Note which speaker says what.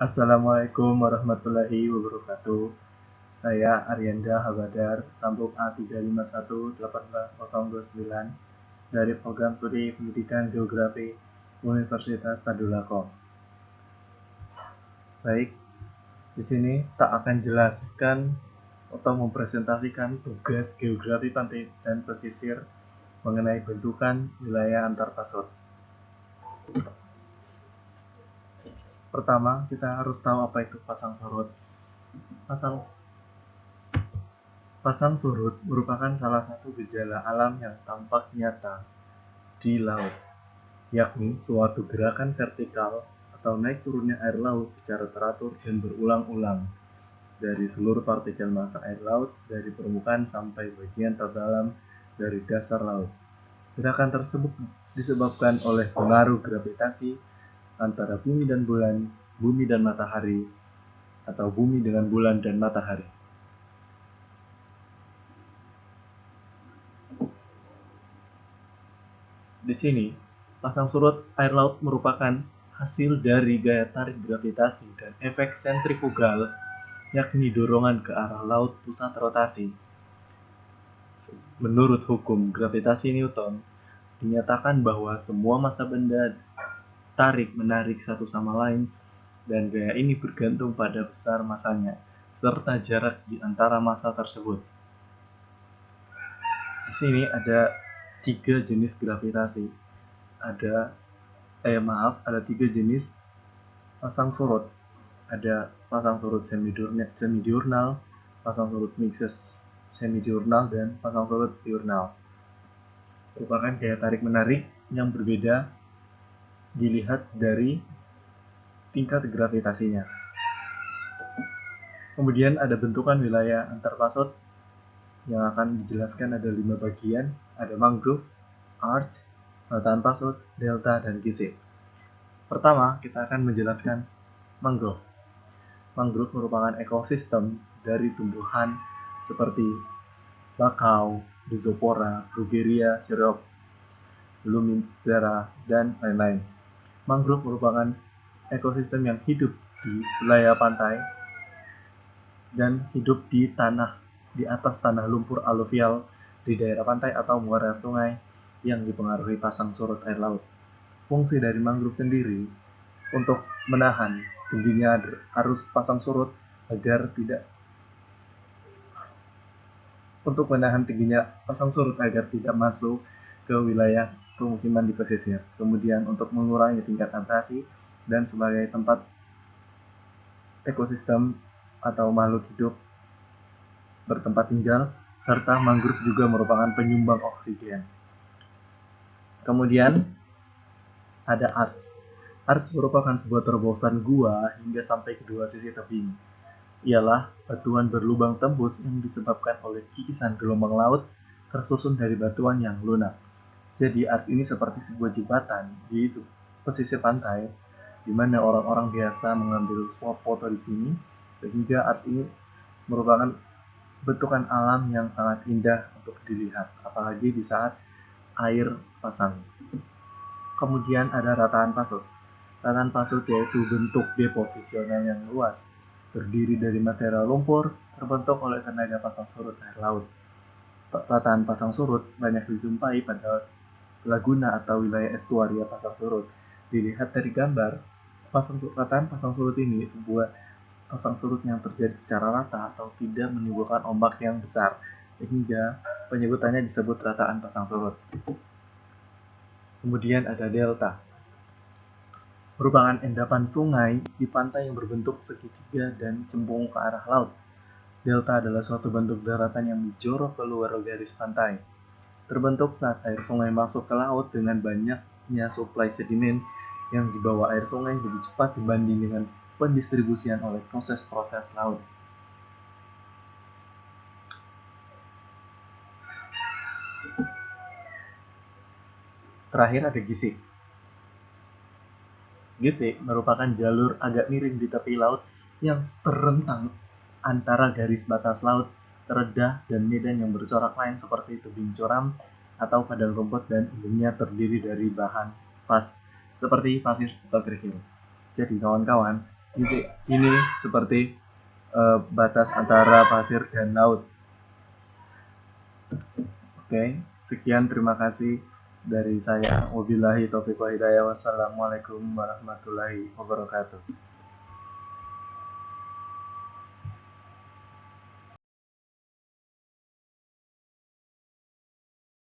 Speaker 1: Assalamualaikum warahmatullahi wabarakatuh. Saya Aryanda Habadar, Sambung A351-18029 dari Program Studi Pendidikan Geografi Universitas Tadulako. Baik, di sini tak akan jelaskan atau mempresentasikan tugas geografi pantai dan pesisir mengenai bentukan wilayah antar pasut. Pertama, kita harus tahu apa itu pasang surut. Pasang surut merupakan salah satu gejala alam yang tampak nyata di laut, yakni suatu gerakan vertikal atau naik turunnya air laut secara teratur dan berulang-ulang dari seluruh partikel massa air laut dari permukaan sampai bagian terdalam dari dasar laut. Gerakan tersebut disebabkan oleh pengaruh gravitasi antara bumi dan bulan, bumi dan matahari, atau bumi dengan bulan dan matahari. Di sini, pasang surut air laut merupakan hasil dari gaya tarik gravitasi dan efek sentrifugal, yakni dorongan ke arah laut pusat rotasi. Menurut hukum gravitasi Newton, dinyatakan bahwa semua massa benda tarik-menarik satu sama lain, dan gaya ini bergantung pada besar massanya, serta jarak di antara massa tersebut. Di sini ada 3 jenis gravitasi. Ada 3 jenis pasang surut. Ada pasang surut semidiurnal, pasang surut mixed semidiurnal, dan pasang surut diurnal. Merupakan gaya tarik-menarik yang berbeda dilihat dari tingkat gravitasinya. Kemudian ada bentukan wilayah antar pasut yang akan dijelaskan ada 5 bagian. Ada mangrove, arch, lautan pasut, delta, dan gizeh. Pertama, kita akan menjelaskan mangrove. Mangrove merupakan ekosistem dari tumbuhan seperti bakau, Rhizopora, Bruguiera, Cerops, Lumicera, dan lain-lain. Mangrove merupakan ekosistem yang hidup di wilayah pantai dan hidup di atas tanah lumpur aluvial di daerah pantai atau muara sungai yang dipengaruhi pasang surut air laut. Fungsi dari mangrove sendiri untuk menahan tingginya arus pasang surut agar tidak masuk ke wilayah pemukiman di pesisir. Kemudian untuk mengurangi tingkat abrasi dan sebagai tempat ekosistem atau makhluk hidup bertempat tinggal, serta mangrove juga merupakan penyumbang oksigen. Kemudian ada arch. Arch merupakan sebuah terobosan gua hingga sampai kedua sisi tebing. Ialah batuan berlubang tembus yang disebabkan oleh kikisan gelombang laut tersusun dari batuan yang lunak. Jadi arch ini seperti sebuah jembatan di pesisir pantai, di mana orang-orang biasa mengambil swap foto di sini, sehingga arch ini merupakan bentukan alam yang sangat indah untuk dilihat, apalagi di saat air pasang. Kemudian ada rataan pasut. Rataan pasut yaitu bentuk deposisional yang luas, terdiri dari material lumpur terbentuk oleh tenaga pasang surut air laut. Rataan pasang surut banyak dijumpai pada laguna atau wilayah estuaria pasang surut. Dilihat dari gambar, rataan pasang surut ini sebuah pasang surut yang terjadi secara rata atau tidak menimbulkan ombak yang besar, sehingga penyebutannya disebut rataan pasang surut. Kemudian ada delta. Merupakan endapan sungai di pantai yang berbentuk segitiga dan cembung ke arah laut. Delta adalah suatu bentuk daratan yang menjorok keluar garis pantai. Terbentuk saat air sungai masuk ke laut dengan banyaknya suplai sedimen yang dibawa air sungai lebih cepat dibanding dengan pendistribusian oleh proses-proses laut. Terakhir ada gizeh. Gizeh merupakan jalur agak miring di tepi laut yang terentang antara garis batas laut teredah dan medan yang bercorak lain seperti tebing curam atau padang rumput, dan umumnya terdiri dari bahan seperti pasir atau kerikil. Jadi kawan-kawan, Ini seperti batas antara pasir dan laut. Oke, sekian, terima kasih dari saya. Wabillahi taufiq wa hidayah. Wassalamualaikum warahmatullahi wabarakatuh.